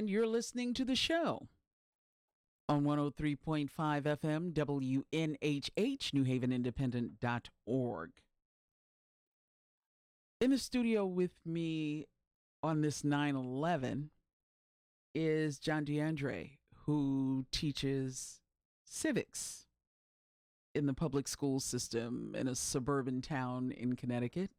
And you're listening to the show on 103.5 FM, WNHH, NewHavenIndependent.org. In the studio with me on this 9/11 is John DeAndre, who teaches civics in the public school system in a suburban town in Connecticut.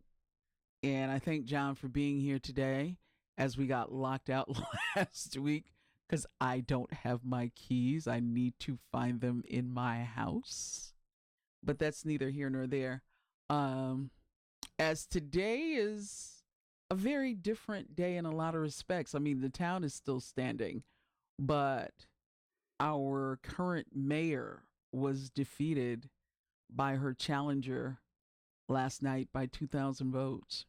And I thank John for being here today as we got locked out last week because I don't have my keys. I need to find them in my house. But that's neither here nor there. As today is a very different day in a lot of respects. I mean, the town is still standing, but our current mayor was defeated by her challenger last night by 2,000 votes.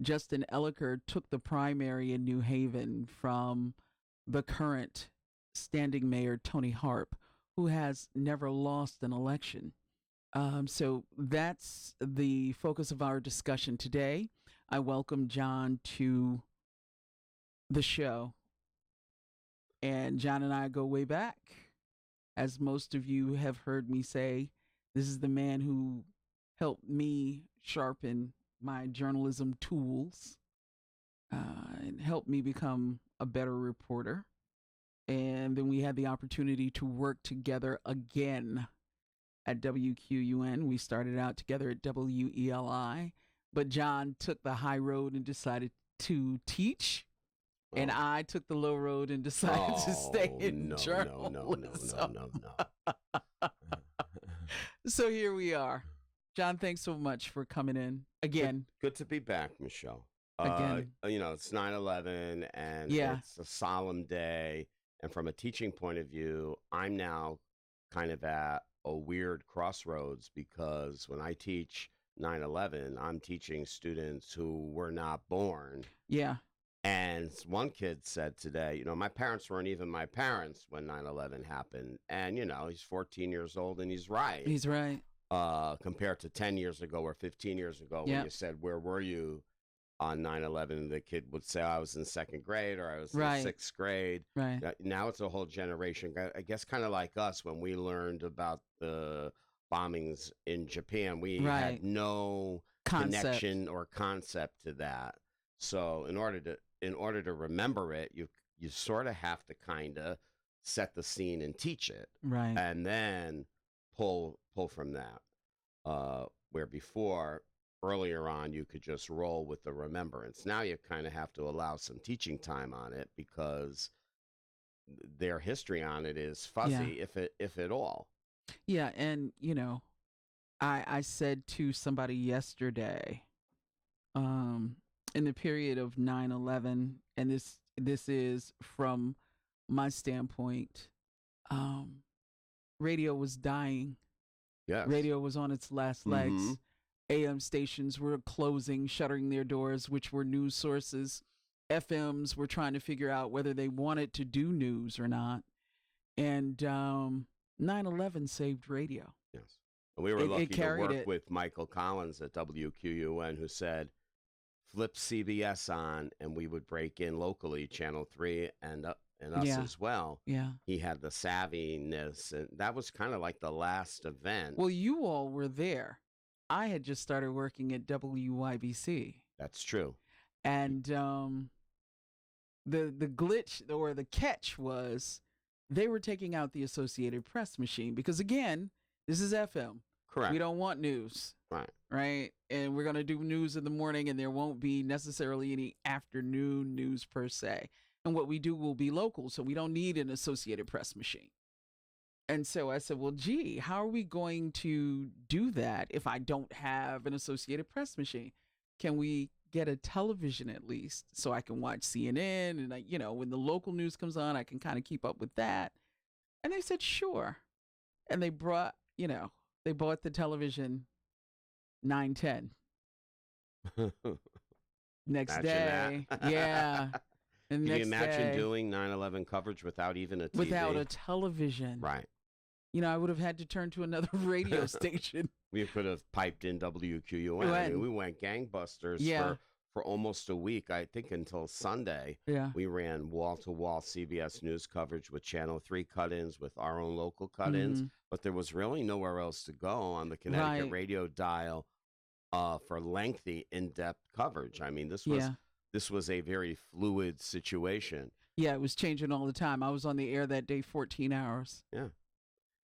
Justin Elliker took the primary in New Haven from the current standing mayor, Tony Harp, who has never lost an election. So that's the focus of our discussion today. I welcome John to the show. And John and I go way back. As most of you have heard me say, this is the man who helped me sharpen my journalism tools and helped me become a better reporter. And then we had the opportunity to work together again at WQUN. We started out together at WELI, but John took the high road and decided to teach. And I took the low road and decided to stay in journalism. No. So here we are. John, thanks so much for coming in again. Good to be back, Michelle. Again. It's 9/11 and Yeah. It's a solemn day. And from a teaching point of view, I'm now kind of at a weird crossroads because when I teach 9/11, I'm teaching students who were not born. Yeah. And one kid said today, my parents weren't even my parents when 9/11 happened. And, he's 14 years old and he's right. He's right. Compared to 10 years ago or 15 years ago, Yeah. when you said, where were you on 9/11? The kid would say, I was in second grade or I was Right. in sixth grade. Right. Now it's a whole generation. I guess kind of like us when we learned about the bombings in Japan, we Right. had no connection or concept to that. So in order to remember it, you sort of have to kind of set the scene and teach it, Right. and then pull from that. Where before, earlier on, you could just roll with the remembrance. Now you kind of have to allow some teaching time on it because their history on it is fuzzy, if at all. Yeah. And, I said to somebody yesterday, in the period of 9/11, and this is from my standpoint, radio was dying. Yes. Radio was on its last legs. Mhm. AM stations were closing, shuttering their doors, which were news sources. FMs were trying to figure out whether they wanted to do news or not. And 9/11 saved radio. Yes. And we were It lucky to carried work it. with Michael Collins at WQUN, who said, flip CBS on, and we would break in locally, Channel 3 and us Yeah. as well. Yeah. He had the savviness, and that was kind of like the last event. Well, you all were there. I had just started working at WYBC. That's true. And the glitch or the catch was they were taking out the Associated Press machine because, again, this is FM. Correct. We don't want news. Right. Right. And we're going to do news in the morning, and there won't be necessarily any afternoon news per se. And what we do will be local. So we don't need an Associated Press machine. And so I said, well, gee, how are we going to do that if I don't have an Associated Press machine? Can we get a television at least so I can watch CNN? And, when the local news comes on, I can kind of keep up with that. And they said, sure. And they brought, they bought the television 9/10. Next Imagine day. that. Yeah. And Can you next imagine day, doing 9/11 coverage without even a TV? without a television. Right. I would have had to turn to another radio station. We could have piped in WQUN. I Right. mean, we went gangbusters Yeah. for almost a week, I think until Sunday. Yeah. We ran wall-to-wall CBS News coverage with Channel 3 cut-ins, with our own local cut-ins, Hmm. but there was really nowhere else to go on the Connecticut Right. radio dial for lengthy, in-depth coverage. I mean, Yeah. this was a very fluid situation. Yeah. It was changing all the time. I was on the air that day 14 hours. Yeah.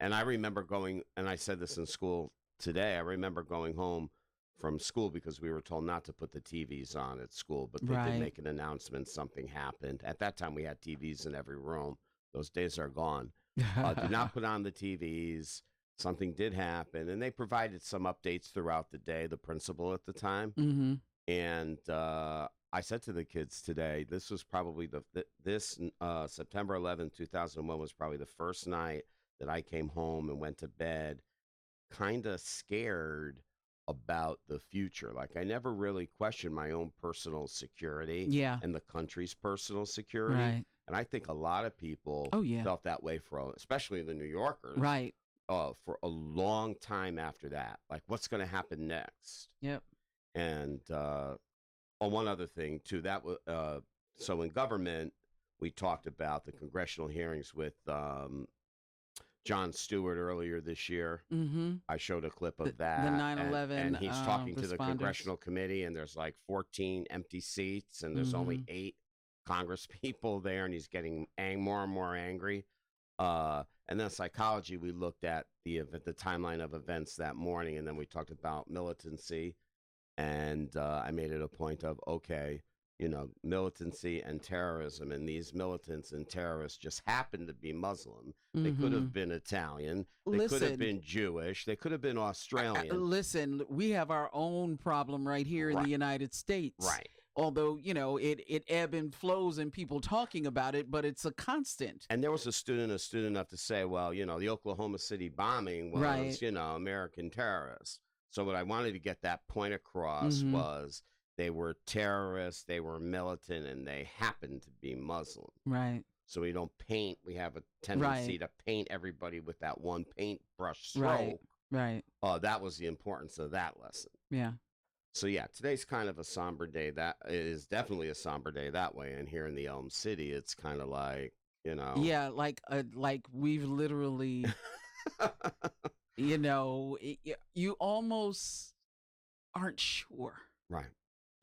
And I remember going, and I said this in school today, I remember going home from school because we were told not to put the TVs on at school, but they did Right. make an announcement something happened. At that time, we had TVs in every room. Those days are gone. Do not put on the TVs. Something did happen. And they provided some updates throughout the day, the principal at the time. Hmm. And I said to the kids today, this was probably September 11th, 2001 was probably the first night that I came home and went to bed kind of scared about the future. Like I never really questioned my own personal security Yeah. and the country's personal security. Right. And I think a lot of people Oh, yeah. felt that way especially the New Yorkers, Right. for a long time after that. Like, what's going to happen next? Yep. And one other thing too, that was so in government, we talked about the congressional hearings with Jon Stewart earlier this year. Hmm. I showed a clip of The that. 9/11 and he's talking to the responders. congressional committee, and there's like 14 empty seats, and there's only Hmm. 8 Congress people there, and he's getting more and more angry. And then psychology, we looked at the timeline of events that morning, and then we talked about militancy, and I made it a point of, okay, militancy and terrorism, and these militants and terrorists just happen to be Muslim. They could Hmm. have been Italian. They could have Listen, been Jewish. They could have been Australian. listen, we have our own problem right here in Right. the United States. Right. Although, it ebb and flows and people talking about it, but it's a constant. And there was a student enough to say, well, the Oklahoma City bombing was, Right. American terrorists. So what I wanted to get that point across Hmm. was they were terrorists, they were militant, and they happened to be Muslim. Right. So we have a tendency Right. to paint everybody with that one paintbrush Right. stroke. Right. That was the importance of that lesson. Yeah. So yeah, today's kind of a somber day. That is definitely a somber day that way. And here in the Elm City, it's kind of like, Yeah. Like we've literally, you almost aren't sure. Right.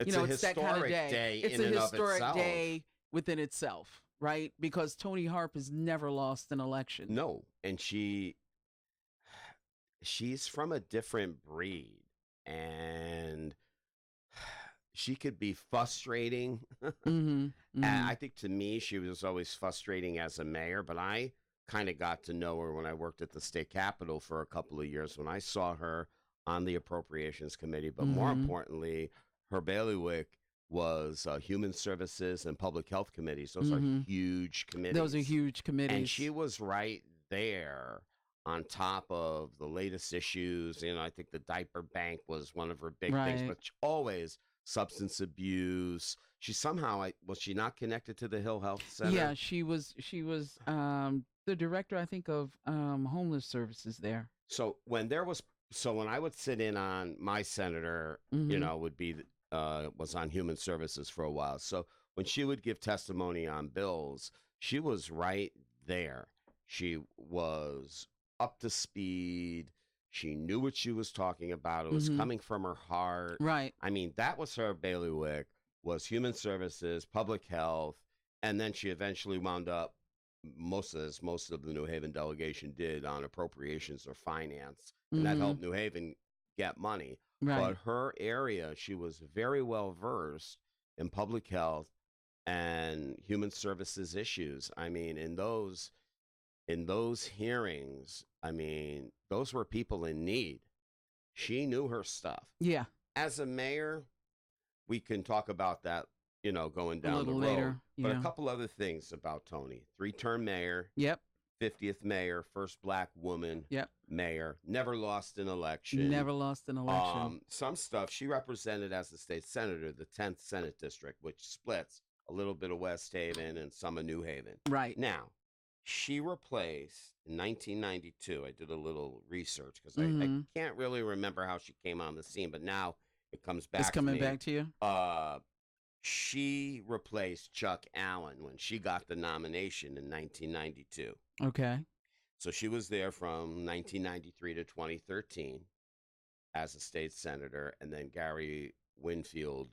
It's a It's that kind of historic day. day It's in a and of historic itself. day within itself, right? Because Tony Harp has never lost an election. No, and she's from a different breed, and she could be frustrating. Hmm. And I think to me, she was always frustrating as a mayor, but I kind of got to know her when I worked at the state capitol for a couple of years, when I saw her on the appropriations committee. But more Hmm. importantly, her bailiwick was human services and public health committees. Those are Hmm. huge committees. Those are huge committees. And she was right there on top of the latest issues. I think the diaper bank was one of her big things, Right. but always substance abuse. She somehow, was she not connected to the Hill Health Center? Yeah, she was the director, I think, of homeless services there. So when I would sit in on my senator, Hmm. would be, was on human services for a while. So when she would give testimony on bills, she was right there. She was up to speed. She knew what she was talking about. It was Hmm. coming from her heart. Right. I mean, that was her bailiwick, was human services, public health, and then she eventually wound up, most of the New Haven delegation did, on appropriations or finance, and that Hmm. helped New Haven get money. Right. But her area, she was very well versed in public health and human services issues. I mean, in those hearings, I mean, those were people in need. She knew her stuff. Yeah. As a mayor, we can talk about that, going A down the little road. later. But Yeah. a couple other things about Tony. 3-term mayor, Yep. 50th mayor, first black woman Yep. mayor, never lost an election. Never lost an election. Some stuff she represented as the state senator, the 10th Senate District, which splits a little bit of West Haven and some of New Haven. Right. Now, she replaced in 1992. I did a little research because Mhm. I can't really remember how she came on the scene, but now it comes back It's coming to me. back to you. She replaced Chuck Allen when she got the nomination in 1992. Okay. So she was there from 1993 to 2013 as a state senator, and then Gary Winfield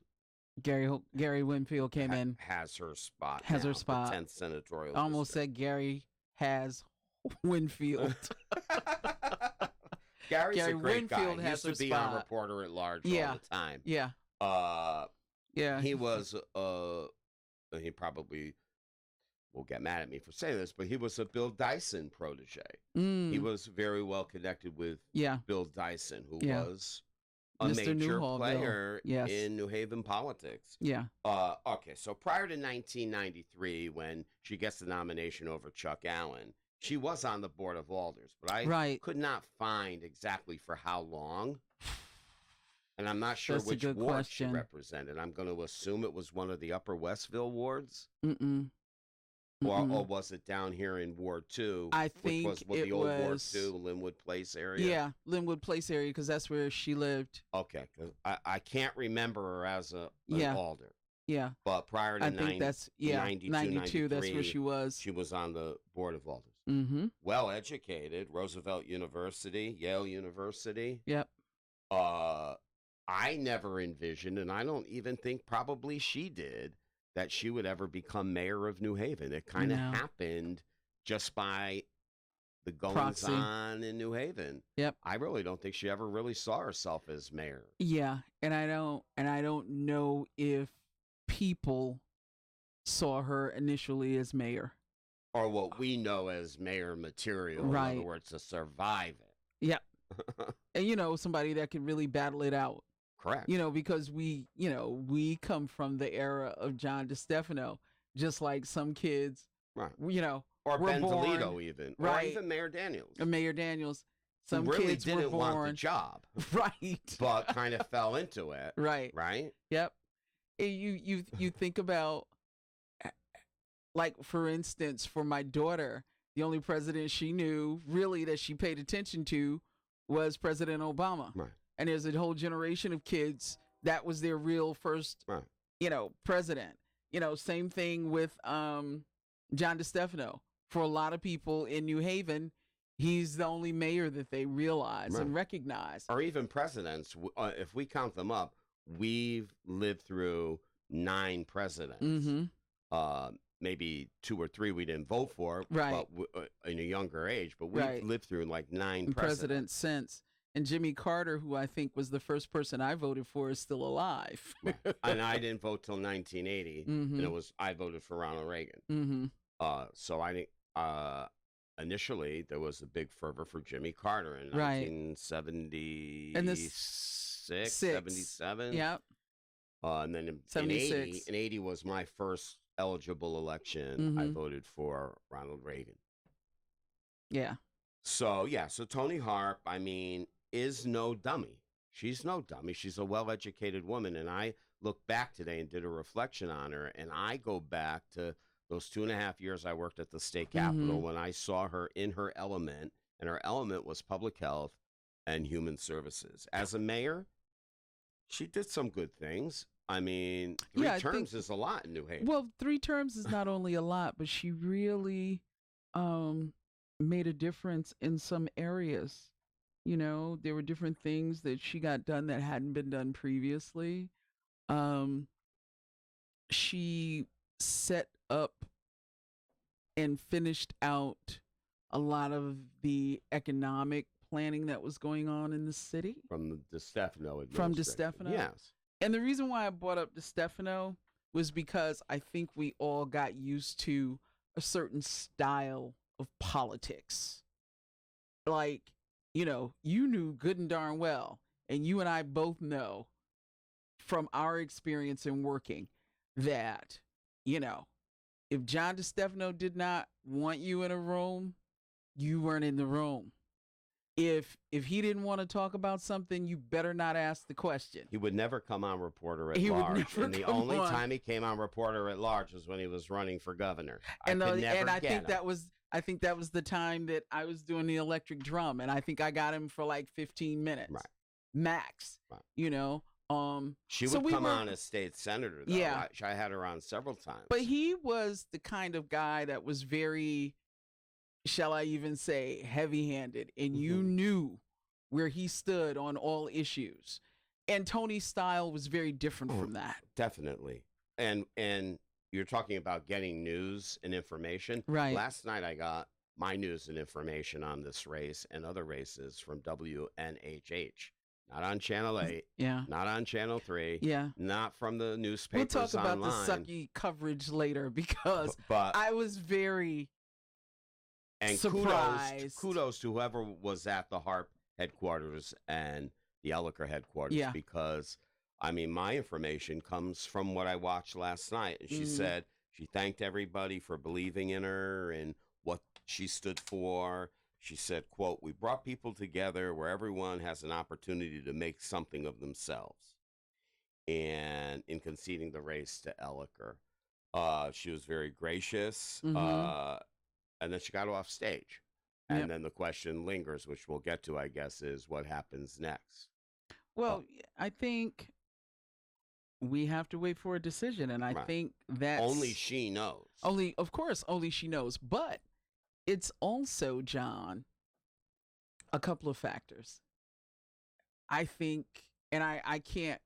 Gary Winfield came in, has her spot. has now, her spot. The 10th senatorial. Almost said Gary has Winfield. Gary's Gary a great Winfield guy. has He used her to be on spot. Reporter at Large Yeah. all the time. Yeah. Yeah. He was he probably will get mad at me for saying this, but he was a Bill Dyson protege. He was very well connected with Yeah. Bill Dyson, who Yeah. was a Mr. major Newhall, Bill. player Yes. in New Haven politics. Yeah. Okay, so prior to 1993, when she gets the nomination over Chuck Allen, she was on the Board of Alders, but I Right. could not find exactly for how long. And I'm not sure That's a which good ward she question. represented. I'm going to assume it was one of the Upper Westville wards, Mm-mm. or Mm-mm. was it down here in Ward 2? I which think was what it the old Ward was 2, Linwood Place area? Yeah, Linwood Place area, because that's where she lived. Okay, 'cause I can't remember her as an Yeah. alder. Yeah. But prior to I think that's 92. That's where she was. She was on the Board of Alders. Mm-hmm. Well educated, Roosevelt University, Yale University. Yep. I never envisioned, and I don't even think probably she did, that she would ever become mayor of New Haven. It kind of No. happened just by the goings Proxy. on in New Haven. Yep. I really don't think she ever really saw herself as mayor. Yeah, and I don't know if people saw her initially as mayor. Or what we know as mayor material, in Right. other words, to survive it. Yep. And somebody that could really battle it out. Correct. Because we come from the era of John DeStefano, just like some kids, Right. were Or Ben born- DeLito even. right. Or even Mayor Daniels. Mayor Daniels. Who Some really kids didn't were want the born job, right, but kind of fell into it. right. Right? Yep. And you think about, like, for instance, for my daughter, the only president she knew really that she paid attention to was President Obama. Right. And there's a whole generation of kids that was their real first, Right. president. Same thing with John DeStefano. For a lot of people in New Haven, he's the only mayor that they realize Right. and recognize. Or even presidents. If we count them up, we've lived through 9 presidents. Mm-hmm. Maybe 2 or 3 we didn't vote for, Right. but in a younger age. But we've Right. lived through like 9 Presidents since. And Jimmy Carter, who I think was the first person I voted for, is still alive. And I didn't vote till 1980, Mm-hmm. and I voted for Ronald Reagan. Mm-hmm. So I think initially there was a big fervor for Jimmy Carter in Right. 1976, And 77. Yep. And then in 76. 80 was my first eligible election. I Mhm. voted for Ronald Reagan. Yeah. So Toni Harp, I mean, is no dummy. She's no dummy. She's a well-educated woman. And I look back today and did a reflection on her. And I go back to those 2.5 years I worked at the state capitol Mhm. when I saw her in her element. And her element was public health and human services. As a mayor, she did some good things. I mean, 3 Yeah, I terms think- is a lot in New Haven. Well, 3 terms is not only a lot, but she really made a difference in some areas. There were different things that she got done that hadn't been done previously. She set up and finished out a lot of the economic planning that was going on in the city. From the DeStefano From administration. DeStefano? Yes. And the reason why I brought up DeStefano was because I think we all got used to a certain style of politics. Like, you knew good and darn well, and you and I both know from our experience in working that, if John DeStefano did not want you in a room, you weren't in the room. If he didn't want to talk about something, you better not ask the question. He would never come on Reporter at He would Large. never And the come only on. time he came on Reporter at Large was when he was running for governor. And I could never and I get think him. that was the time that I was doing the electric drum, and I think I got him for like 15 minutes Right. max. Right. She So would we come were, on as state senator, though. yeah, I had her on several times. but he was the kind of guy that was very, shall I even say, heavy-handed, and you Mhm. knew where he stood on all issues. And Tony's style was very different Oh, from that. definitely. And you're talking about getting news and information. Right. Last night I got my news and information on this race and other races from WNHH. Not on Channel 8, Yeah. not on Channel 3, Yeah. not from the We'll newspapers talk about the online. sucky coverage later because But I was very and surprised. kudos to whoever was at the HARP headquarters and the Elliker headquarters, Yeah. because I mean my information comes from what I watched last night, and she said she thanked everybody for believing in her and what she stood for. She said, quote, "We brought people together where everyone has an opportunity to make something of themselves." And in conceding the race to Elliker, she was very gracious. Mhm. And then she got off stage. Yep. And then the question lingers, which we'll get to, I guess, is what happens next. Well, I think we have to wait for a decision, and I Right. think that's Only she knows. of course, only she knows. But it's also, John, a couple of factors. I think, and I can't.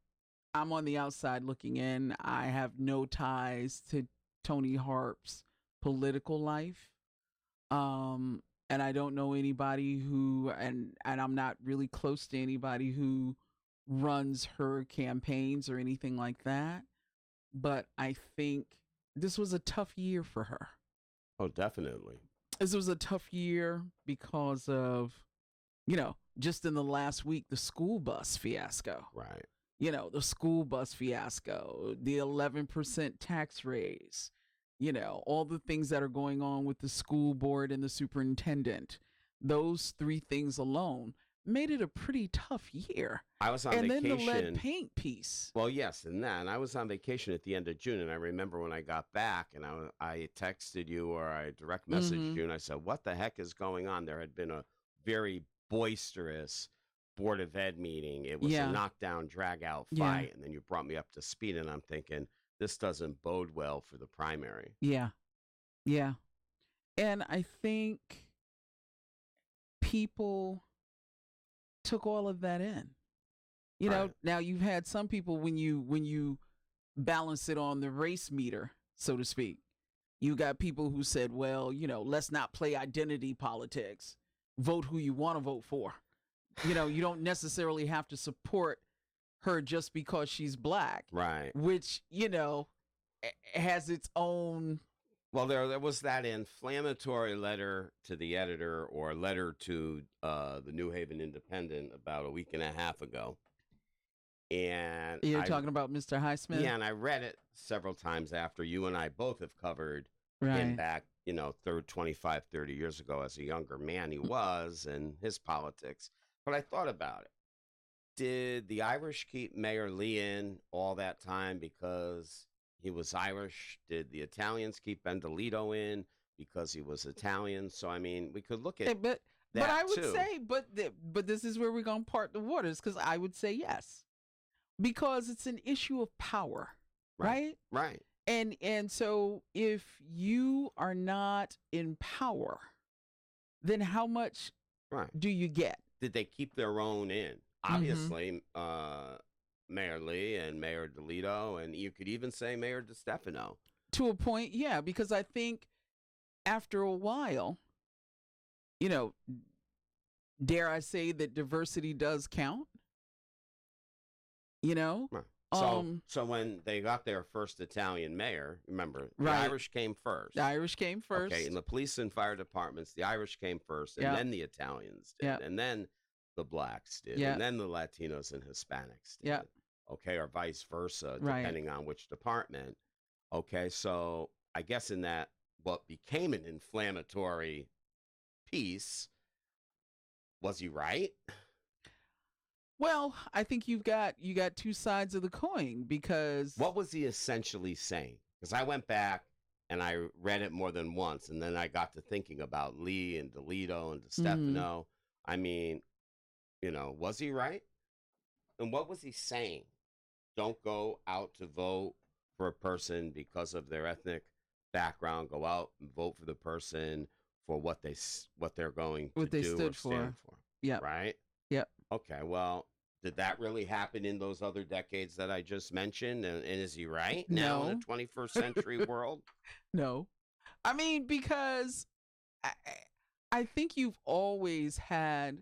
I'm on the outside looking in. I have no ties to Tony Harp's political life. And I don't know anybody who, and I'm not really close to anybody who runs her campaigns or anything like that. But I think this was a tough year for her. Oh, definitely. This was a tough year because of, just in the last week, the school bus fiasco. Right. The school bus fiasco, the 11% tax raise, all the things that are going on with the school board and the superintendent. Those three things alone made it a pretty tough year. I was on And vacation. then the lead paint piece. Well, yes, and that. And I was on vacation at the end of June, and I remember when I got back, and I texted you or I direct messaged you, and I said, "What the heck is going on?" There had been a very boisterous Board of Ed meeting. It was Yeah. a knockdown, drag out Yeah. fight, and then you brought me up to speed, and I'm thinking this doesn't bode well for the primary. Yeah. Yeah. And I think people took all of that in. Right. Now you've had some people when you balance it on the race meter, so to speak. You got people who said, well, let's not play identity politics. Vote who you want to vote for. You don't necessarily have to support her just because she's black, Right. which, has its own. Well, there was that inflammatory letter to the editor or letter to the New Haven Independent about a week and a half ago. And You're talking about Mr. Highsmith? Yeah, and I read it several times after you and I both have covered him Right. back, 25, 30 years ago as a younger man he was and his politics. But I thought about it. Did the Irish keep Mayor Lee in all that time because he was Irish? Did the Italians keep Bendelito in because he was Italian? So, I mean, we could look Hey, at but that I would too. say, but this is where we're gonna part the waters, because I would say yes, because it's an issue of power, right? Right. And so if you are not in power, then how much Right. do you get? Did they keep their own in? Obviously, Mayor Lee and Mayor DeLito, and you could even say Mayor DeStefano. To a point, yeah, because I think after a while, dare I say that diversity does count? Right. So when they got their first Italian mayor, remember, the Right. Irish came first. The Irish came first. Okay, in the police and fire departments, the Irish came first, and Yeah. then the Italians did, Yeah. and then the blacks did, Yeah. and then the Latinos and Hispanics did. Yeah. Okay, or vice versa, Right. depending on which department. Okay, so I guess in that what became an inflammatory piece, was he right? Well, I think you got two sides of the coin, because What was he essentially saying? Because I went back and I read it more than once, and then I got to thinking about Lee and DeLito and DeStefano. I mean, was he right? And what was he saying? don't go out to vote for a person because of their ethnic background. Go out and vote for the person for what they're going to What they do or stood stand for. for. Yep. Right? Yep. Okay. Well, did that really happen in those other decades that I just mentioned? And is he right now in No. the 21st century world? No. I mean, because I, I think you've always had,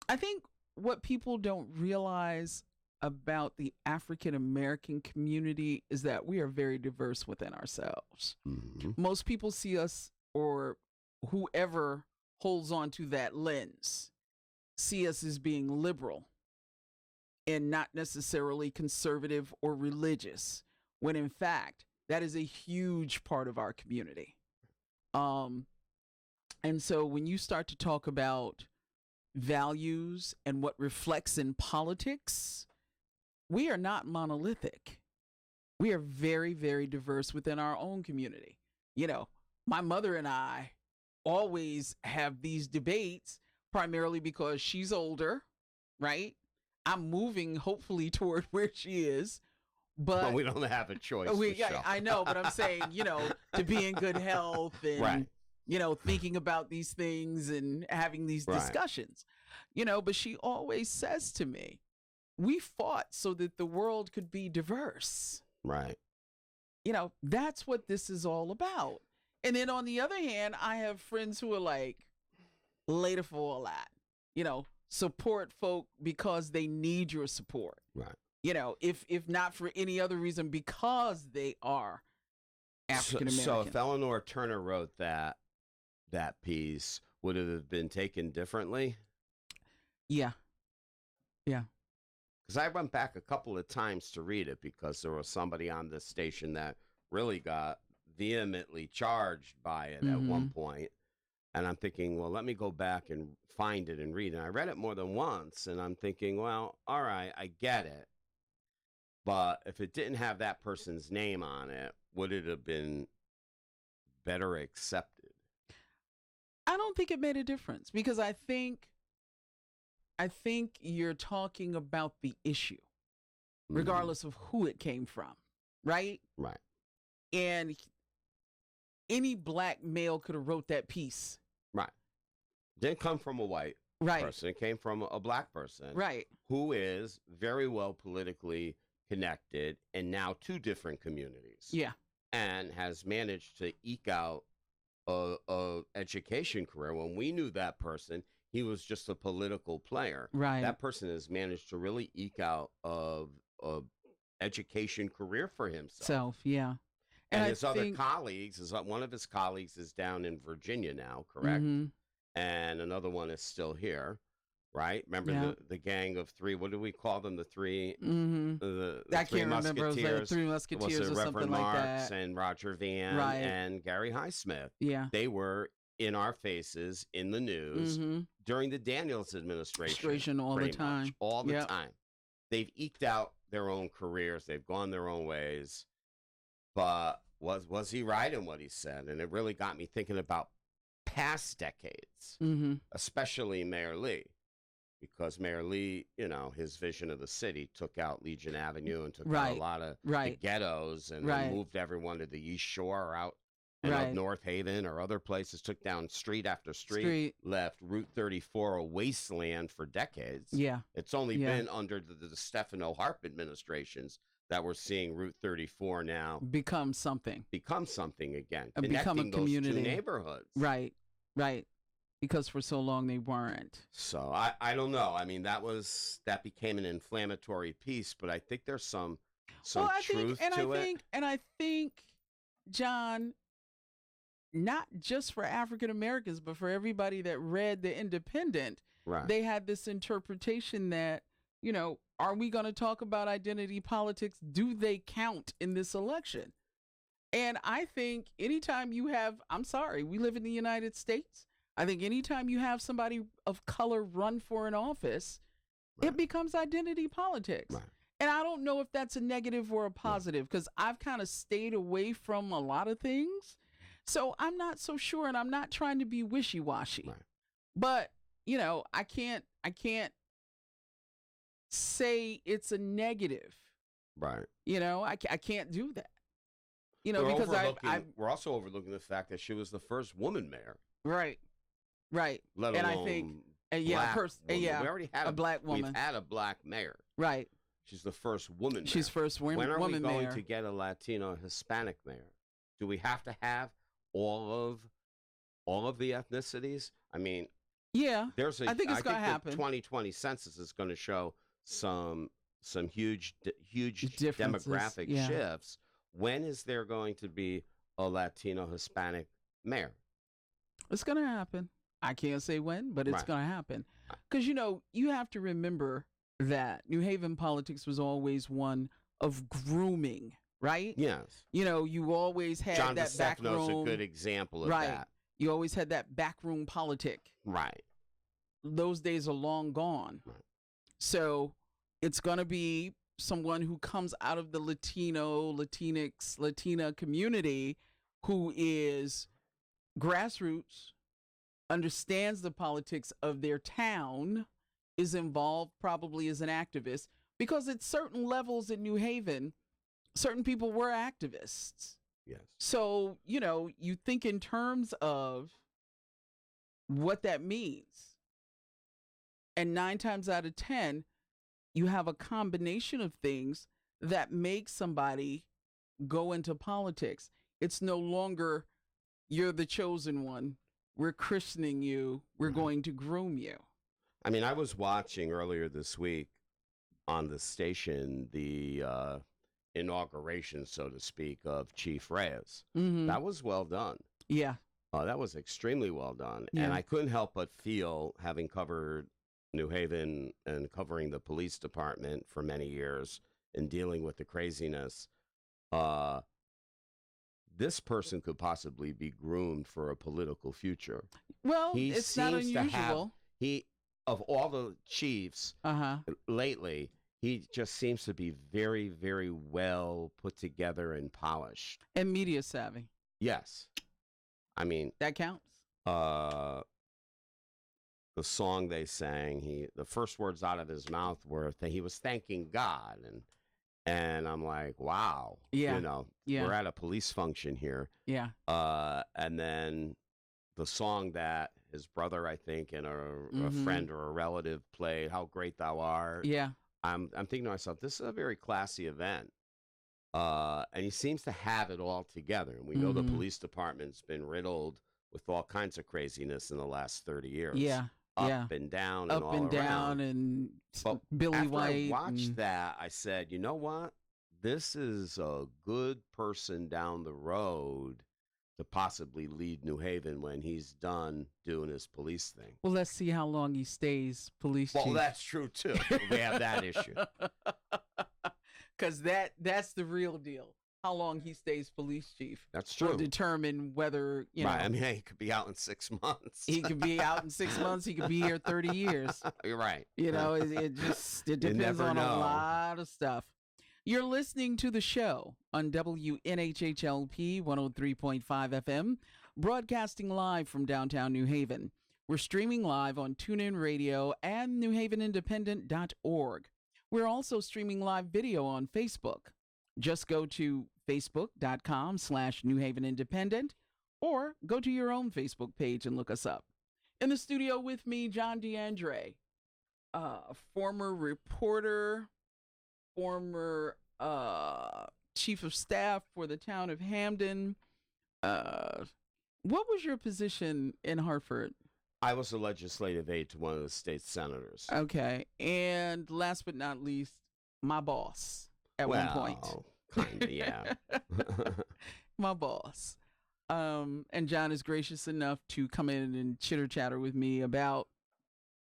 I think what people don't realize about the African American community is that we are very diverse within ourselves. Mm-hmm. Most people see us, or whoever holds on to that lens, see us as being liberal and not necessarily conservative or religious, when in fact, that is a huge part of our community. Um, and so when you start to talk about values and what reflects in politics, we are not monolithic. We are very, very diverse within our own community. You know, my mother and I always have these debates primarily because she's older, right? I'm moving hopefully toward where she is, but we don't have a choice. I know, but I'm saying, you know, to be in good health and, Right. you know, thinking about these things and having these Right. discussions, you know, but she always says to me, we fought so that the world could be diverse. Right. You know, that's what this is all about. And then on the other hand, I have friends who are like, later for a lot, you know, support folk because they need your support. Right. You know, if not for any other reason, because they are African American. So if Eleanor Turner wrote that piece, would it have been taken differently? Yeah. Yeah. Because I went back a couple of times to read it because there was somebody on this station that really got vehemently charged by it at one point. And I'm thinking, well, let me go back and find it and read it. And I read it more than once, and I'm thinking, well, all right, I get it. But if it didn't have that person's name on it, would it have been better accepted? I don't think it made a difference because I think you're talking about the issue, regardless of who it came from, right? Right. And any black male could have wrote that piece. Right. Didn't come from a white person. It came from a black person. Right. Who is very well politically connected in now two different communities. Yeah. And has managed to eke out a education career. When we knew that person, he was just a political player. Right. That person has managed to really eke out a education career for himself. Yeah. And his other colleagues, one of his colleagues is down in Virginia now, correct? And another one is still here, right? Remember the gang of three? What do we call them? The three? The I three can't remember. It was like Three Musketeers or Reverend something Marks like that. And Roger Van and Gary Highsmith. Yeah. They were in our faces in the news during the Daniels administration. All the time. All the time. They've eked out their own careers. They've gone their own ways. But was he right in what he said? And it really got me thinking about past decades, especially Mayor Lee. Because Mayor Lee, you know, his vision of the city took out Legion Avenue and took out a lot of the ghettos and moved everyone to the East Shore or out of North Haven or other places, took down street after street, left Route 34 a wasteland for decades. Yeah. It's only been under the Stefano Harp administrations that we're seeing Route 34 now become something again, become a community, those two neighborhoods. Right. Because for so long they weren't. So I don't know. I mean, that became an inflammatory piece, but I think there's some truth to it. And I think, John, not just for African Americans, but for everybody that read The Independent, they had this interpretation that, you know, are we going to talk about identity politics? Do they count in this election? And I think anytime you have, I'm sorry, we live in the United States. I think anytime you have somebody of color run for an office, it becomes identity politics. Right. And I don't know if that's a negative or a positive because I've kind of stayed away from a lot of things. So I'm not so sure, and I'm not trying to be wishy-washy. Right. But, you know, I can't say it's a negative Right. I can't do that. We're Because we're also overlooking the fact that she was the first woman mayor, right, let and alone I think, black woman. We already had a black woman, we've had a black mayor. right? She's the first woman mayor. She's first When are we woman going mayor. to get a Latino Hispanic mayor? Do we have to have all of the ethnicities? I mean, Yeah, there's I think it's going to the happen. 2020 census is going to show some huge Differences, demographic yeah. shifts. When is there going to be a Latino Hispanic mayor? It's going to happen. I can't say when, but it's Right. going to happen. Because, you have to remember that New Haven politics was always one of grooming, right? Yes. You always had John that back DeStefano's room. a good example of Right. that. You always had that backroom politic. Right. Those days are long gone. Right. So it's going to be someone who comes out of the Latina community who is grassroots, understands the politics of their town, is involved probably as an activist, because at certain levels in New Haven, certain people were activists. Yes. So, you think in terms of what that means. And 9 times out of 10, you have a combination of things that make somebody go into politics. It's no longer, you're the chosen one. We're christening you. We're going to groom you. I mean, I was watching earlier this week on the station the inauguration, so to speak, of Chief Reyes. Mm-hmm. That was well done. Yeah. That was extremely well done. Yeah. And I couldn't help but feel, having covered New Haven and covering the police department for many years and dealing with the craziness, this person could possibly be groomed for a political future. Well, He it's not seems to have- unusual. Of all the chiefs lately, he just seems to be very, very well put together and polished. And media savvy. Yes. I mean, That counts. the song they sang, the first words out of his mouth were that he was thanking God, and I'm like, wow, Yeah. we're at a police function here. Yeah. And then the song that his brother, I think, and a friend or a relative played, "How Great Thou Art." Yeah. I'm thinking to myself, this is a very classy event. And he seems to have it all together. And we know the police department's been riddled with all kinds of craziness in the last 30 years. Yeah. Up and down and Up all and down around. and But Billy after White. I watched and- that, I said, you know what? This is a good person down the road to possibly lead New Haven when he's done doing his police thing. Well, let's see how long he stays police Well, chief. that's true, too. We have that issue. Because that's the real deal. How long he stays police chief That's will true. determine whether, Right. I mean, he could be out in 6 months. he could be out in 6 months. He could be here 30 years. You're right. It depends never on a know. lot of stuff. You're listening to the show on WNHHLP 103.5 FM, broadcasting live from downtown New Haven. We're streaming live on TuneIn Radio and newhavenindependent.org. We're also streaming live video on Facebook. Just go to facebook.com/newhavenindependent or go to your own Facebook page and look us up. In the studio with me, John DeAndre, former reporter, former chief of staff for the town of Hamden. What was your position in Hartford? I was a legislative aide to one of the state senators. Okay. And last but not least, my boss at one point. Kind of, yeah. My boss. And John is gracious enough to come in and chitter chatter with me about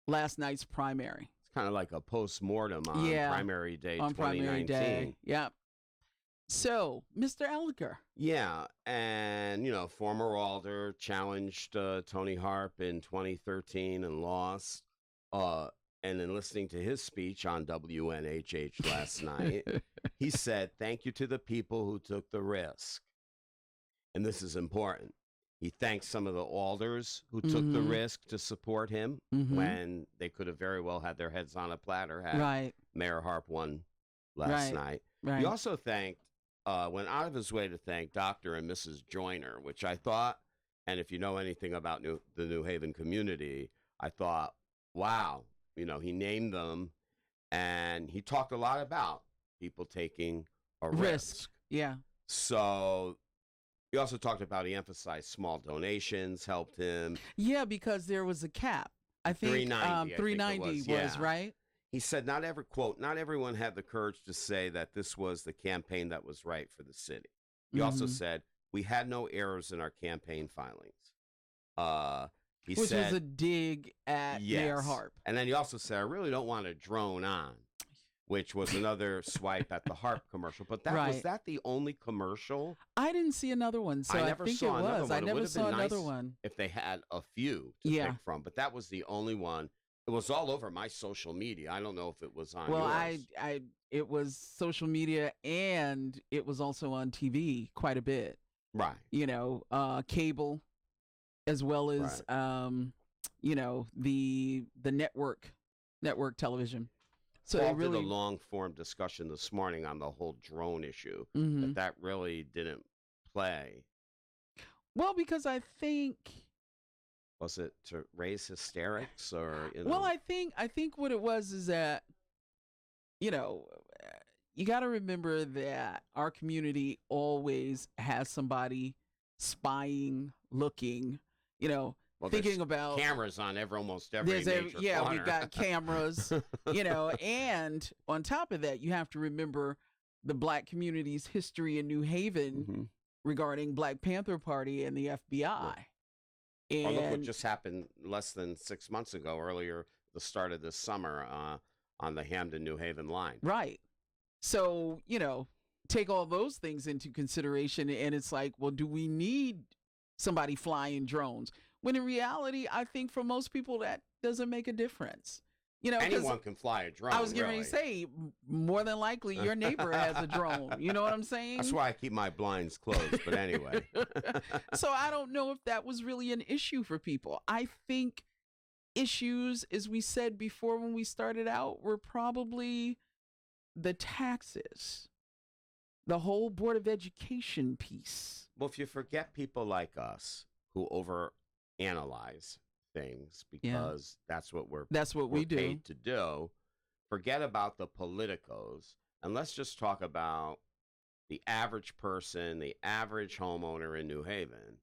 last night's primary. It's kind of like a post-mortem on primary day On 2019. primary day. Yep. So, Mr. Elliker. Yeah, and, former alder challenged Tony Harp in 2013 and lost. And in listening to his speech on WNHH last night, he said, thank you to the people who took the risk. And this is important. He thanked some of the alders who took the risk to support him when they could have very well had their heads on a platter had Right. Mayor Harp won last night. He Right. also went out of his way to thank Dr. and Mrs. Joyner, which I thought, and if you know anything about the New Haven community, I thought, wow, he named them, and he talked a lot about people taking a Risk. risk. Yeah. So he also talked about, he emphasized small donations helped him. Yeah, because there was a cap. I think 390, I think it 390 was, was, yeah. right. He said, not everyone had the courage to say that this was the campaign that was right for the city. He also Mhm. said, we had no errors in our campaign filings. He Which said, was a dig at Mayor yes. Harp. And then he also said, I really don't want to drone on, which was another swipe at the Harp commercial. But was Right. that the only commercial? I didn't see another one, so I I never think saw it another was. one. I It never would've been saw another nice one. if they had a few to Yeah. pick from, but that was the only one. It was all over my social media. I don't know if it was on Well, yours. it was social media, and it was also on TV quite a bit. Right. Cable, as well as the network television. So Paul it really did a long form discussion this morning on the whole drone issue, Mhm. but that really didn't play. Well, because I think Was it to raise hysterics or well, I think what it was is that you know, you got to remember that our community always has somebody spying, looking, well, thinking there's about cameras on almost every major yeah, corner. we've got cameras, and on top of that, you have to remember the Black community's history in New Haven Mhm. regarding Black Panther Party and the FBI. Or look what And just happened less than 6 months ago, earlier the start of this summer, on the Hamden New Haven line. right. So, take all those things into consideration. And it's like, well, do we need somebody flying drones? When in reality, I think for most people, that doesn't make a difference. 'Cause Anyone can fly a drone. I was getting ready really. to say, more than likely, your neighbor has a drone. You know what I'm saying? That's why I keep my blinds closed. But anyway. So I don't know if that was really an issue for people. I think issues, as we said before when we started out, were probably the taxes, the whole Board of Education piece. Well, if you forget people like us who overanalyze things because that's what we're we do. paid to do, forget about the politicos, and let's just talk about the average person, the average homeowner in New Haven.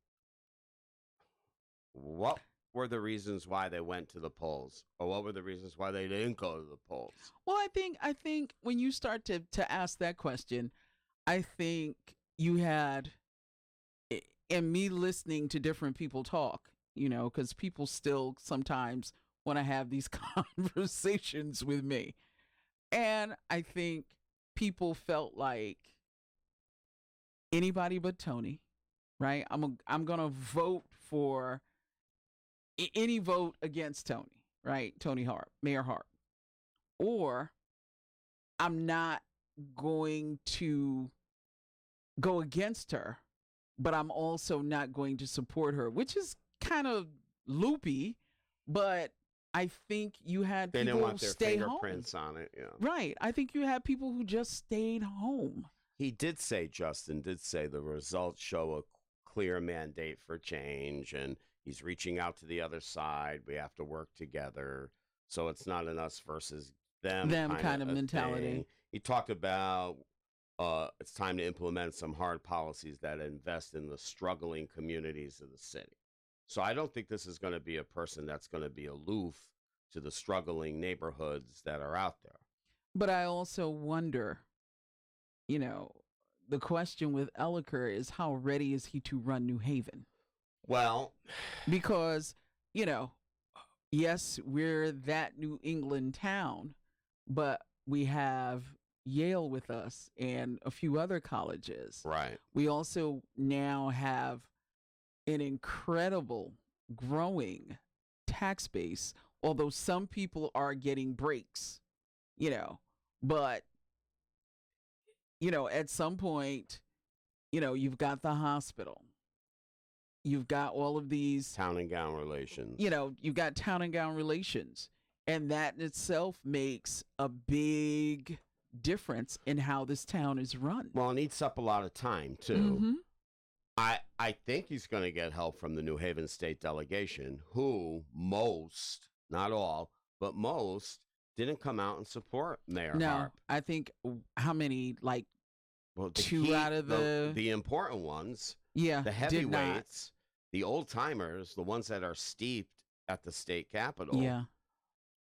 What were the reasons why they went to the polls, or what were the reasons why they didn't go to the polls? Well, I think when you start to ask that question, I think you had, and me listening to different people talk, because people still sometimes want to have these conversations with me. And I think people felt like anybody but Tony, right? I'm going to vote for any vote against Tony, right? Tony Harp, Mayor Harp. Or I'm not going to go against her, but I'm also not going to support her, which is kind of loopy, but I think you had They people didn't want their stay home. fingerprints on it. Yeah. Right. I think you had people who just stayed home. Justin did say the results show a clear mandate for change, and he's reaching out to the other side. We have to work together. So it's not an us versus them kind of a mentality. thing. He talked about it's time to implement some hard policies that invest in the struggling communities of the city. So I don't think this is going to be a person that's going to be aloof to the struggling neighborhoods that are out there. But I also wonder, the question with Elicker is how ready is he to run New Haven? Well, because, yes, we're that New England town, but we have Yale with us and a few other colleges. right. We also now have an incredible growing tax base, although some people are getting breaks, but at some point, you've got the hospital, you've got all of these Town and gown relations. You've got town and gown relations, and that in itself makes a big difference in how this town is run. Well, it eats up a lot of time too. Mm-hmm. I think he's going to get help from the New Haven State delegation, who most, not all, but most didn't come out and support Mayor No, Harp. I think how many, like Well, two out of the important ones, yeah, the did not. heavyweights, the old timers, the ones that are steeped at the state capitol Yeah,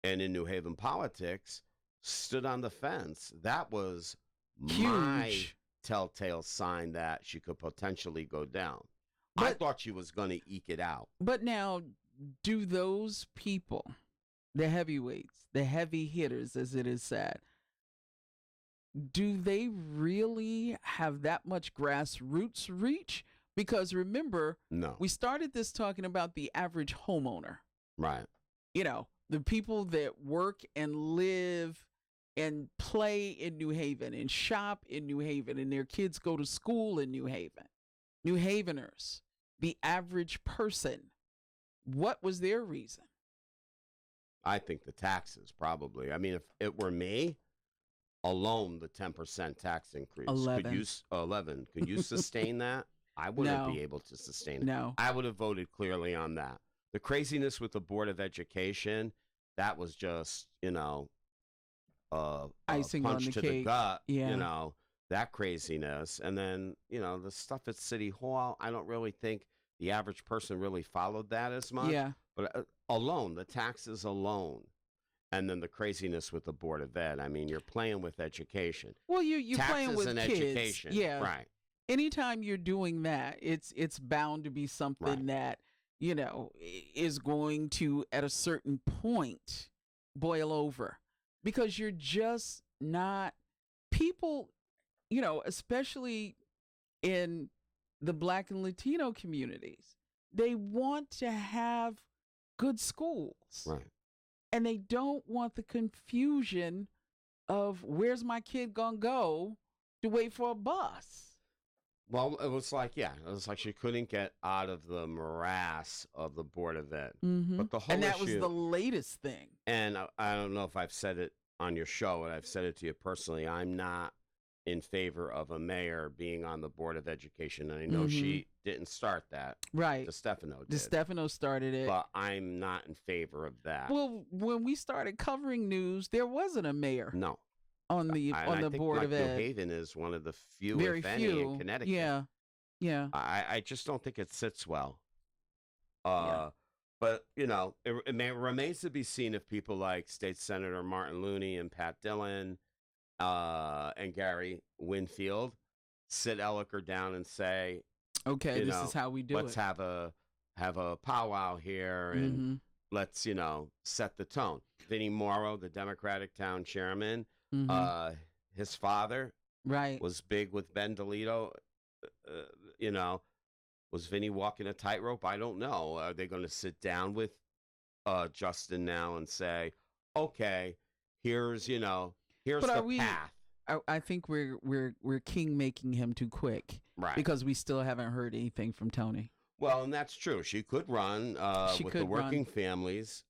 and in New Haven politics, stood on the fence. That was my huge. telltale sign that she could potentially go down. I But thought she was going to eke it out. but now, do those people, the heavyweights, the heavy hitters, as it is said, do they really have that much grassroots reach? Because remember, No. we started this talking about the average homeowner. Right. You know, the people that work and live and play in New Haven and shop in New Haven and their kids go to school in New Haven. New Haveners, the average person, what was their reason? I think the taxes probably. I mean, if it were me, alone the 10% tax increase. 11. 11. Could you sustain that? I wouldn't No. be able to sustain it. No. I would have voted clearly on that. The craziness with the Board of Education, that was just, a Icing on punch the to cake. the gut, Yeah. that craziness. And then, the stuff at City Hall, I don't really think the average person really followed that as much. Yeah. But alone, the taxes alone. And then the craziness with the Board of Ed. I mean, you're playing with education. Well, you Taxes playing with and kids. education. Yeah. Right. Anytime you're doing that, it's bound to be something Right. that, is going to, at a certain point, boil over. Because you're just not people, especially in the Black and Latino communities, they want to have good schools. Right. And they don't want the confusion of where's my kid gonna go to wait for a bus. Well, it was like she couldn't get out of the morass of the Board of Ed. Mm-hmm. But the whole And that was issue, the latest thing. and I don't know if I've said it on your show, but I've said it to you personally. I'm not in favor of a mayor being on the Board of Education. And I know she didn't start that. Right. DeStefano did. DeStefano started it. But I'm not in favor of that. Well, when we started covering news, there wasn't a mayor No. on the I think Board of New Ed. Haven is one of the few, Very if any, few. in Connecticut. Yeah. Yeah. I just don't think it sits well. Yeah. But, it remains to be seen if people like State Senator Martin Looney and Pat Dillon and Gary Winfield sit Elliker down and say, Okay, this is how we do let's it. have a powwow here and Mhm. let's, set the tone. Vinnie Morrow, the Democratic town chairman, Mhm. his father Right. was big with Ben DeLito. Was Vinny walking a tightrope? I don't know. Are they going to sit down with Justin now and say, okay, here's But the are we- path. I think we're king making him too quick Right. because we still haven't heard anything from Tony. Well, and that's true. She could run She with could the working run. families.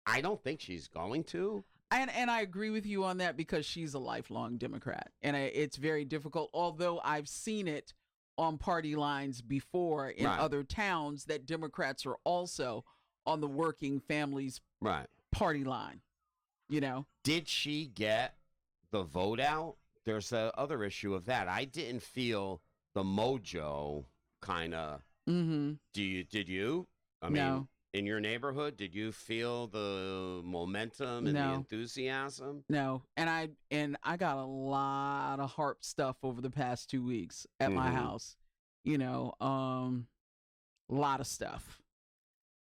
I don't think she's going to. And I agree with you on that because she's a lifelong Democrat, and it's very difficult. Although I've seen it on party lines before in Right. other towns that Democrats are also on the working families Right. party line. Did she get the vote out? There's the other issue of that. I didn't feel the mojo kind of. Mm-hmm. Did you? I mean, No. in your neighborhood, did you feel the momentum and the No. enthusiasm? No, and I got a lot of harp stuff over the past 2 weeks at my Mhm. house. A lot of stuff.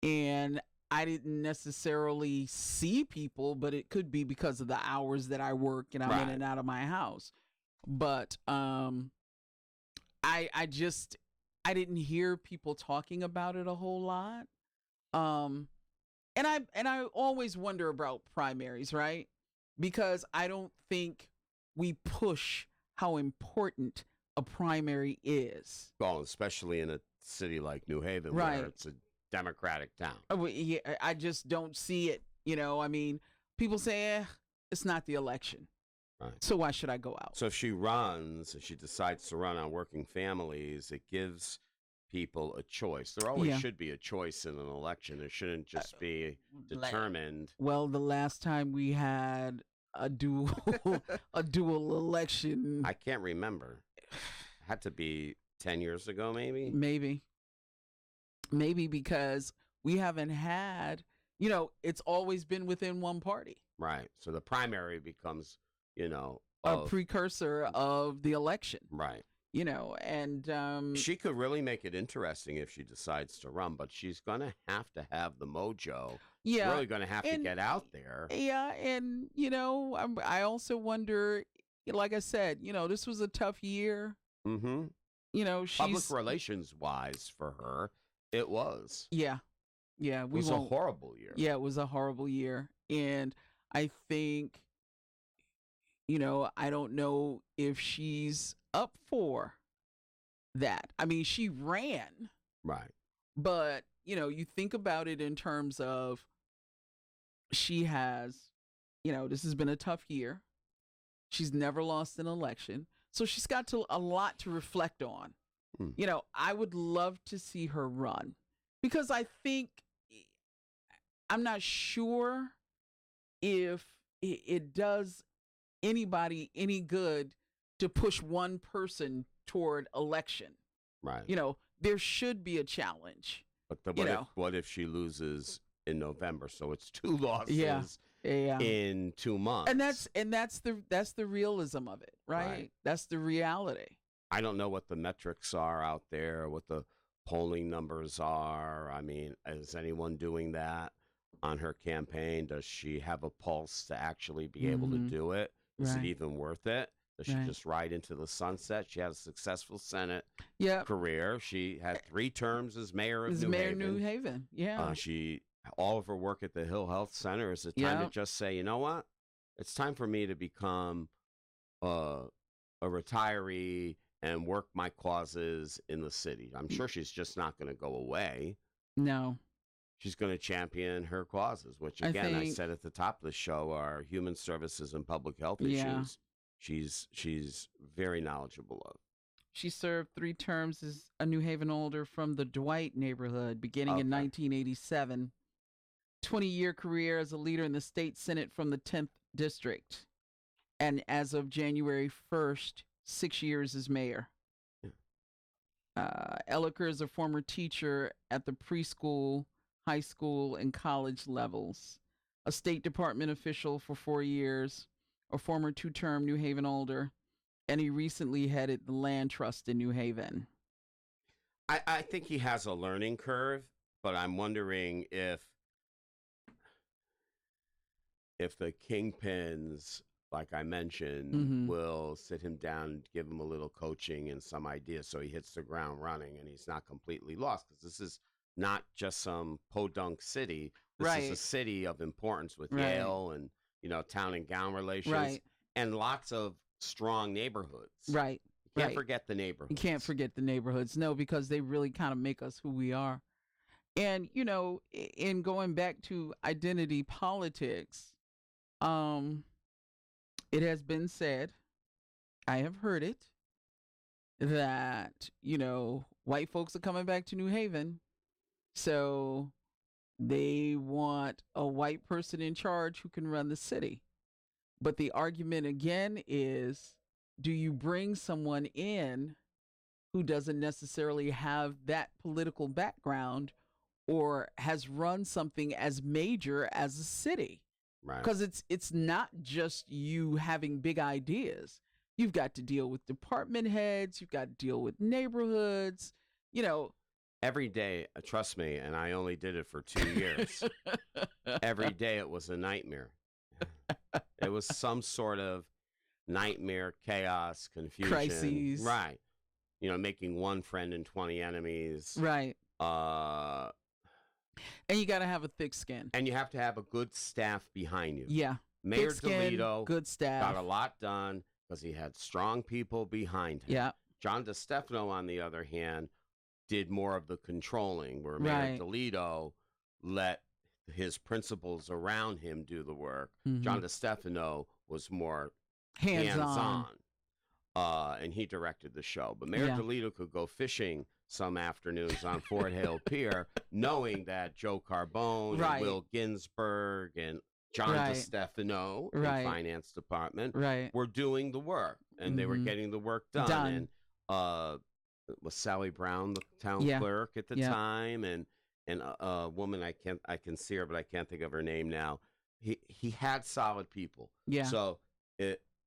And I didn't necessarily see people, but it could be because of the hours that I work and I'm in Right. and out of my house. But I didn't hear people talking about it a whole lot. And I always wonder about primaries, right? Because I don't think we push how important a primary is. Well, especially in a city like New Haven, Right. where it's a Democratic town. Yeah, I just don't see it. I mean, people say it's not the election. Right. So why should I go out? So if she decides to run on working families, it gives people a choice. There always Yeah. should be a choice in an election. It shouldn't just be La- determined. Well, the last time we had a dual a dual election, I can't remember. Had to be 10 years ago, maybe. maybe because we haven't had, it's always been within one party, Right. So the primary becomes, a of precursor of the election, right. and She could really make it interesting if she decides to run, but she's going to have the mojo. yeah, Really going to have to and get out there. yeah, and I also wonder, like I said, this was a tough year. Mm-hmm. Public She's relations wise for her, it was. yeah, It we was a won't. horrible year. Yeah, it was a horrible year, and I think, I don't know if she's up for that. I mean, she ran, Right. but you think about it in terms of she has, this has been a tough year. She's never lost an election, so she's got a lot to reflect on. Hmm. I would love to see her run because I think I'm not sure if it does anybody any good to push one person toward election. Right. There should be a challenge. But what if she loses in November? So it's two losses Yeah. in 2 months. And that's the realism of it, right? Right. That's the reality. I don't know what the metrics are out there, what the polling numbers are. I mean, is anyone doing that on her campaign? Does she have a pulse to actually be able to Mhm. do it? Is Right. it even worth it? Does she Right. just ride into the sunset? She had a successful Senate Yeah. career. She had 3 terms as mayor of As New Mayor Haven. New Haven. Yeah. All of her work at the Hill Health Center is the time Yeah. to just say, you know what? It's time for me to become a retiree and work my causes in the city. I'm sure she's just not going to go away. No. She's going to champion her causes, which I again, I think- said at the top of the show, are human services and public health Yeah. issues. She's very knowledgeable of. She served 3 terms as a New Haven alder from the Dwight neighborhood beginning in Okay. 1987. 20-year career as a leader in the state Senate from the 10th district. And as of January 1st, 6 years as mayor. Elliker is a former teacher at the preschool, high school, and college levels. A State Department official for 4 years, a former 2-term New Haven alder, and he recently headed the land trust in New Haven. I think he has a learning curve, but I'm wondering if the kingpins, like I mentioned, Mhm. will sit him down and give him a little coaching and some ideas so he hits the ground running and he's not completely lost. Because this is not just some podunk city. This is a Right. city of importance with Right. Yale and, town and gown relations Right, and lots of strong neighborhoods. right. You can't right. forget the neighborhoods. You can't forget the neighborhoods. No, because they really kind of make us who we are. And, in going back to identity politics, it has been said, I have heard it, that, white folks are coming back to New Haven. So they want a white person in charge who can run the city. But the argument again is, do you bring someone in who doesn't necessarily have that political background or has run something as major as a city? Right. Because it's not just you having big ideas. You've got to deal with department heads. You've got to deal with neighborhoods. Every day, trust me, and I only did it for 2 years. Every day it was a nightmare. It was some sort of nightmare, chaos, confusion. Crises. Right. Making one friend and 20 enemies. Right. And And you got to have a thick skin. you have to have a good staff behind you. Yeah. Mayor Thick skin, DeLito good staff. got a lot done because he had strong people behind him. Yeah. John DeStefano, on the other hand, did more of the controlling, where Mayor Right. DeLito let his principals around him do the work. Mhm. John DeStefano was more Hands on. And he directed the show. But Mayor Yeah. DeLito could go fishing some afternoons on Fort Hale Pier, knowing that Joe Carbone Right. and Will Ginsburg and John Right. DeStefano Right. in Finance Department Right. were doing the work, and they were Mhm. getting the work done. Done. And was Sally Brown the town Yeah. clerk at the Yeah. time, and a woman I can see her, but I can't think of her name now. He had solid people. Yeah. So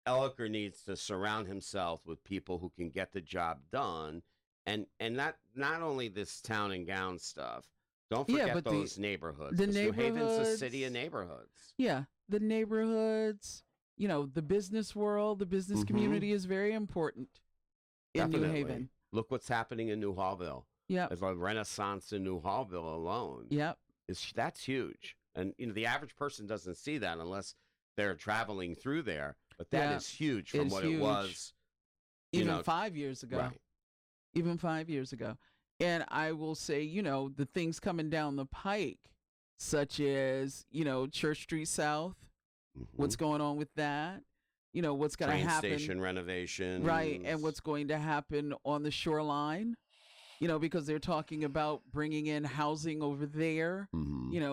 Elicker needs to surround himself with people who can get the job done, and not only this town and gown stuff. Don't Yeah, forget but those neighborhoods. the 'Cause New Haven's a city of neighborhoods- neighborhoods. Yeah. The neighborhoods, the business world, the business Mhm. community is very important in New Definitely. Haven. Look what's happening in New Hallville. Yep. There's a renaissance in New Hallville alone. Yep. That's huge. And the average person doesn't see that unless they're traveling through there. But that Yeah. is huge from It's what huge. it was. you Even know, 5 years ago. Right. Even 5 years ago. And I will say, the things coming down the pike, such as, Church Street South, what's going on with that? What's going to Train happen. station renovation. Right. And what's going to happen on the shoreline, because they're talking about bringing in housing over there,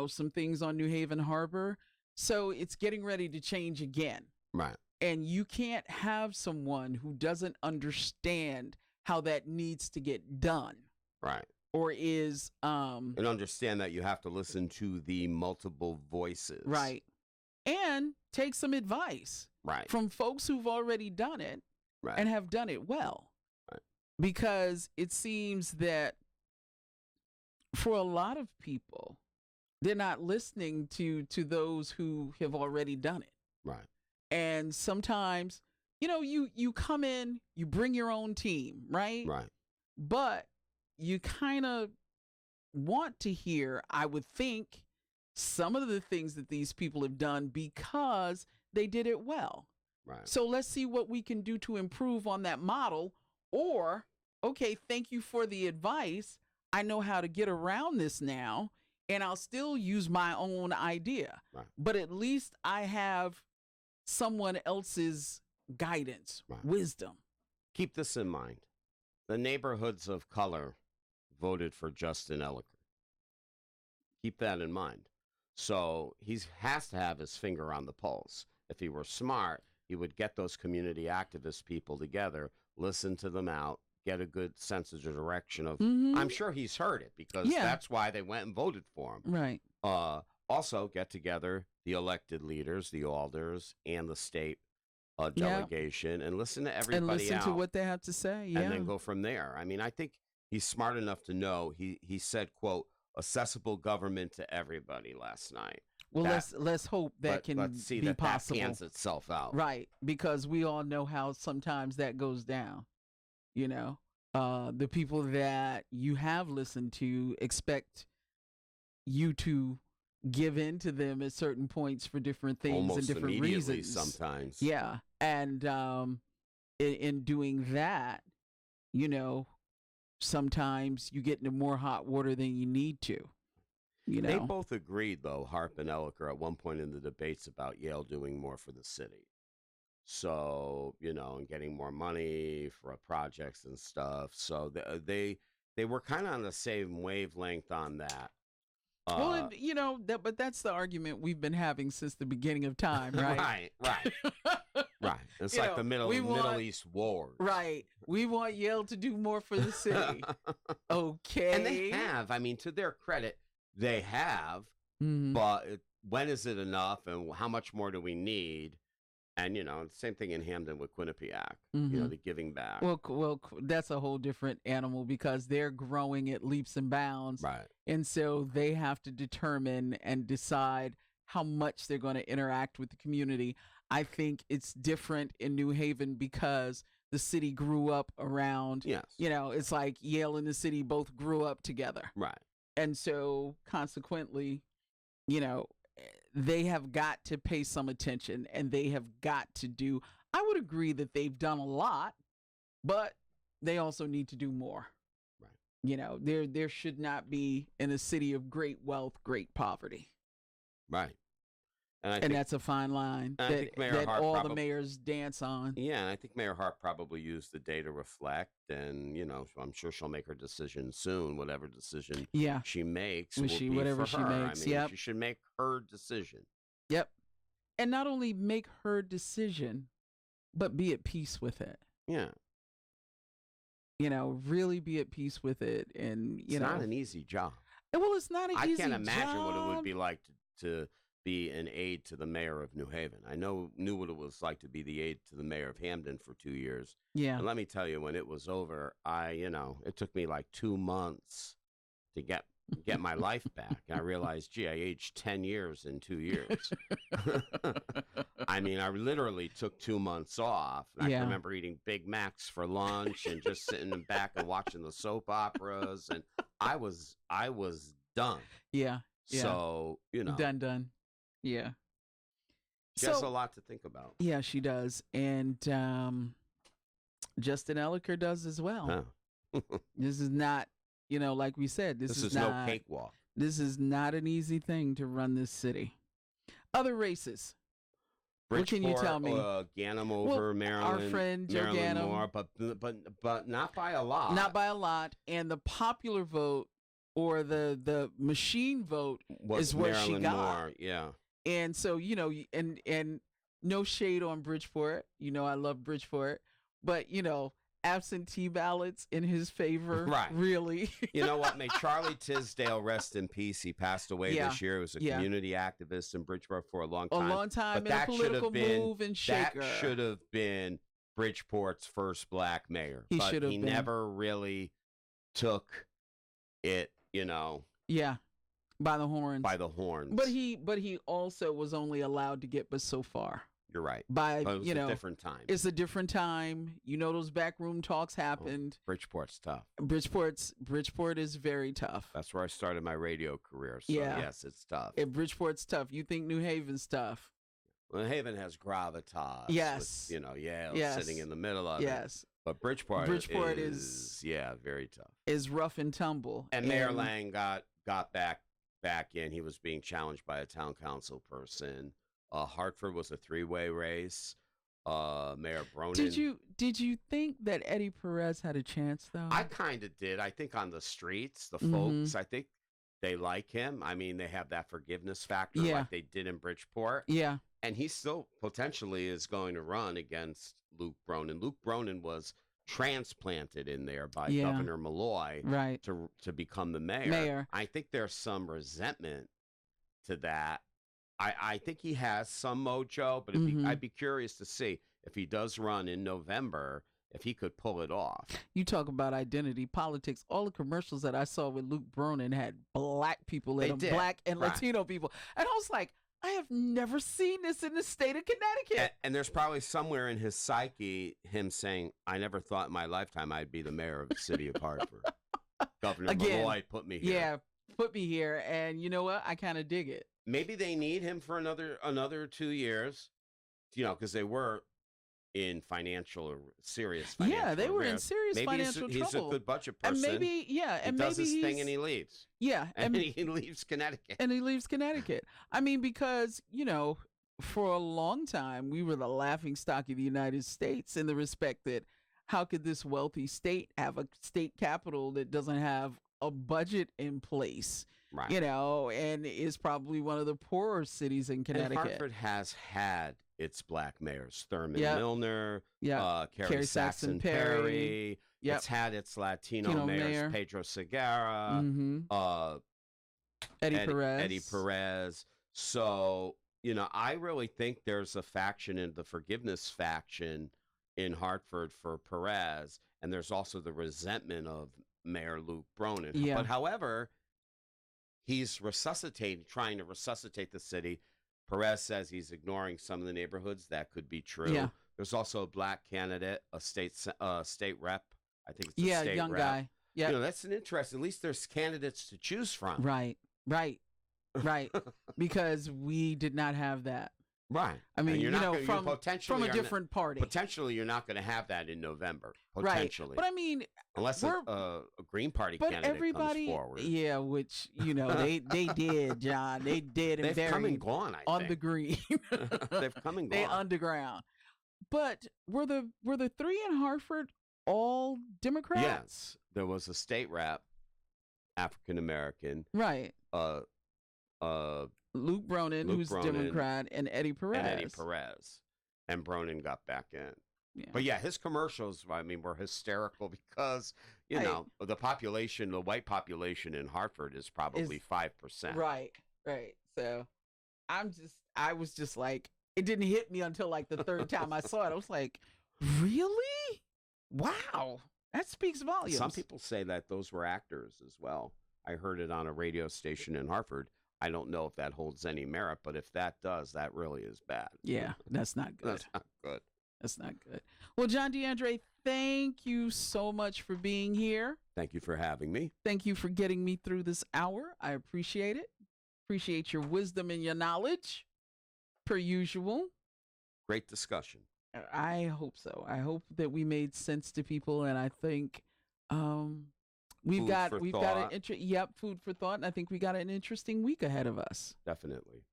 some things on New Haven Harbor. So it's getting ready to change again. Right. And you can't have someone who doesn't understand how that needs to get done. Right. Or is And understand that you have to listen to the multiple voices. right. And take some advice Right. from folks who've already done it Right. and have done it well. Right. Because it seems that for a lot of people, they're not listening to those who have already done it. Right. And sometimes, you come in, you bring your own team, right? Right. But you kind of want to hear, I would think, some of the things that these people have done because they did it well. Right. So let's see what we can do to improve on that model. Or, okay, thank you for the advice. I know how to get around this now, and I'll still use my own idea. Right. But at least I have someone else's guidance, Right. wisdom. Keep this in mind. The neighborhoods of color voted for Justin Elicker. Keep that in mind. So he has to have his finger on the pulse. If he were smart, he would get those community activist people together, listen to them out, get a good sense of the direction of. Mhm. I'm sure he's heard it because Yeah. that's why they went and voted for him. Right. Also, get together the elected leaders, the alders, and the state delegation, and listen to everybody And listen out, to what they have to say. Yeah. and then go from there. I mean, I think he's smart enough to know. He said, "quote accessible government to everybody" last night. Well, that- let's hope that But can let's see be that possible. pans itself out. Right, because we all know how sometimes that goes down. The people that you have listened to expect you to give in to them at certain points for different things Almost and different immediately reasons. sometimes. Yeah, and in doing that, sometimes you get into more hot water than you need to. They both agreed, though, Harp and Elicker, at one point in the debates about Yale doing more for the city. So, and getting more money for projects and stuff. So they were kind of on the same wavelength on that. Well, but that's the argument we've been having since the beginning of time, right? Right. It's You like know, the Middle we want- East wars. Right. We want Yale to do more for the city. Okay. And they have. I mean, to their credit, they have. Mhm. But when is it enough, and how much more do we need? And same thing in Hamden with Quinnipiac. Mhm. The giving back. Well, that's a whole different animal because they're growing at leaps and bounds. Right. And so they have to determine and decide how much they're going to interact with the community. I think it's different in New Haven because the city grew up around, Yes. it's like Yale and the city both grew up together. Right. And so consequently, they have got to pay some attention and they have got to do, I would agree that they've done a lot, but they also need to do more. Right. There should not be in a city of great wealth, great poverty. Right. And I And think that's a fine line I that think Mayor Hart all the probably mayors dance on. yeah, and I think Mayor Hart probably used the day to reflect, and I'm sure she'll make her decision soon. Whatever decision Yeah. she makes When will she be whatever for she her. I makes. mean, Yep. she should make her decision. Yep. And not only make her decision, but be at peace with it. Yeah, Really be at peace with it. And, it's not an easy job. well, it's not an I easy can't imagine what it would job. be like to be an aide to the mayor of New Haven. I knew what it was like to be the aide to the mayor of Hamden for 2 years. Yeah. And let me tell you, when it was over, it took me like 2 months to get my life back. And I realized, gee, I aged 10 years in 2 years. I mean, I literally took 2 months off. I Yeah. can remember eating Big Macs for lunch and just sitting in back and watching the soap operas. And I was done. Yeah. Yeah. So, Done. Yeah. she has a So, lot to think about. yeah, she does. And Justin Elliker does as well. Huh. This is not, like we said, this is no not cakewalk. this is not an easy thing to run this city. Other races. What can you tell me? Ganem over Maryland. Our friend Joe Maryland Ganem. more, but not by a lot. Not by a lot. And the popular vote or the machine vote Was is where she Maryland got. more, yeah. And so, and no shade on Bridgeport. I love Bridgeport. But, absentee ballots in his favor. Right. Really. You know what? May Charlie Tisdale rest in peace. He passed away Yeah. this year. He was a Yeah. community activist in Bridgeport for a long A time. long time But in a that should political have been move and shaker. That should have been Bridgeport's first black mayor. He but should have he been. never really took it, Yeah. By the horns. by the horns. But he also was only allowed to get but so far. You're right. By, But it was a different time. It's a different time. Those backroom talks happened. Bridgeport's tough. Bridgeport is very tough. That's where I started my radio career. So Yeah. yes, it's tough. Bridgeport's tough. You think New Haven's tough? Well, Haven has gravitas. Yes. With, Yale Yes. sitting in the middle of it. Yes. But Bridgeport is very tough. Is rough and tumble. And Mayor Lang got back in. He was being challenged by a town council person. Hartford was a 3-way race. Mayor Bronin. Did you think that Eddie Perez had a chance though? I kind of did. I think on the streets, the Mhm. folks, I think they like him. I mean, they have that forgiveness factor Yeah. like they did in Bridgeport. Yeah. And he still potentially is going to run against Luke Bronin. Luke Bronin was transplanted in there by Yeah. Governor Malloy Right. to become the mayor. Mayor. I think there's some resentment to that. I think he has some mojo, but Mhm. I'd be curious to see if he does run in November, if he could pull it off. You talk about identity politics. All the commercials that I saw with Luke Bronin had black people in They them, did. black and Right. Latino people, and I was like, I have never seen this in the state of Connecticut. And there's probably somewhere in his psyche him saying, I never thought in my lifetime I'd be the mayor of the city of Hartford. Governor Again, Malloy put me here. Yeah, put me here, and you know what? I kind of dig it. Maybe they need him for another 2 years, because they were in serious financial Yeah, they were in arrears. serious Maybe financial he's trouble. a good budget And person. maybe, yeah, he and does maybe his thing he's- and he leaves. yeah, And he leaves Connecticut. and he leaves Connecticut. I mean, because, for a long time, we were the laughing stock of the United States in the respect that how could this wealthy state have a state capital that doesn't have a budget in place, Right. and is probably one of the poorer cities in And Connecticut. Hartford has had its black mayors. Thurman Yep. Milner, Yeah. Carrie Saxon Perry. Yep. It's had its Latino Latino mayors, mayor. Pedro Segarra, Mm-hmm. Eddie Perez. Perez. So, I really think there's a faction in the forgiveness faction in Hartford for Perez, and there's also the resentment of Mayor Luke Bronin. Yeah. But however, he's trying to resuscitate the city. Perez says he's ignoring some of the neighborhoods. That could be true. Yeah. There's also a black candidate, a state rep. I think it's a Yeah, state young rep. guy. Yeah. That's an interest. At least there's candidates to choose from. Right. Because we did not have that. Right. I mean, And you're you not know, gonna, you from potentially a are not- different party. Potentially, you're not going to have that in November. Right. Potentially. But I mean, Unless we're- a Green Party but candidate everybody, comes forward. yeah, which, you know, they did, John. They did and They've come and buried gone, I on think. the green. They've come and They gone. underground. But were the three in Hartford all Democrats? Yes. There was a state rep, African American, Right. uh, Luke Bronin, Luke who's Bronin Democrat, and Eddie Perez. and Eddie Perez. And Bronin got back in. Yeah. But yeah, his commercials, I mean, were hysterical because, you Right. know, the population, the white population in Hartford is probably 5%. Right. So I was just like, it didn't hit me until like the third time I saw it. I was like, really? Wow. That speaks volumes. Some people say that those were actors as well. I heard it on a radio station in Hartford. I don't know if that holds any merit, but if that does, that really is bad. Yeah, that's not good. That's not good. That's not good. Well, John DeAndre, thank you so much for being here. Thank you for having me. Thank you for getting me through this hour. I appreciate it. Appreciate your wisdom and your knowledge, per usual. Great discussion. I hope so. I hope that we made sense to people, and I think we've Food got for an thought. food for thought, and I think we got an interesting week ahead of us. Definitely.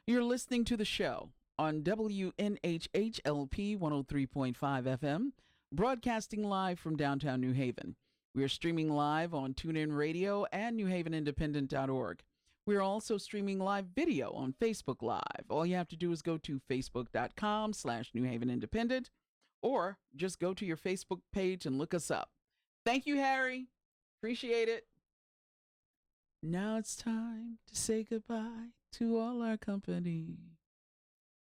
You're listening to the show on WNHHLP 103.5 FM, broadcasting live from downtown New Haven. We are streaming live on TuneIn Radio and NewHavenIndependent.org. We are also streaming live video on Facebook Live. All you have to do is go to facebook.com/NewHavenIndependent, or just go to your Facebook page and look us up. Thank you, Harry. Appreciate it. Now it's time to say goodbye to all our company.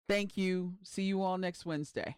Thank you. See you all next Wednesday.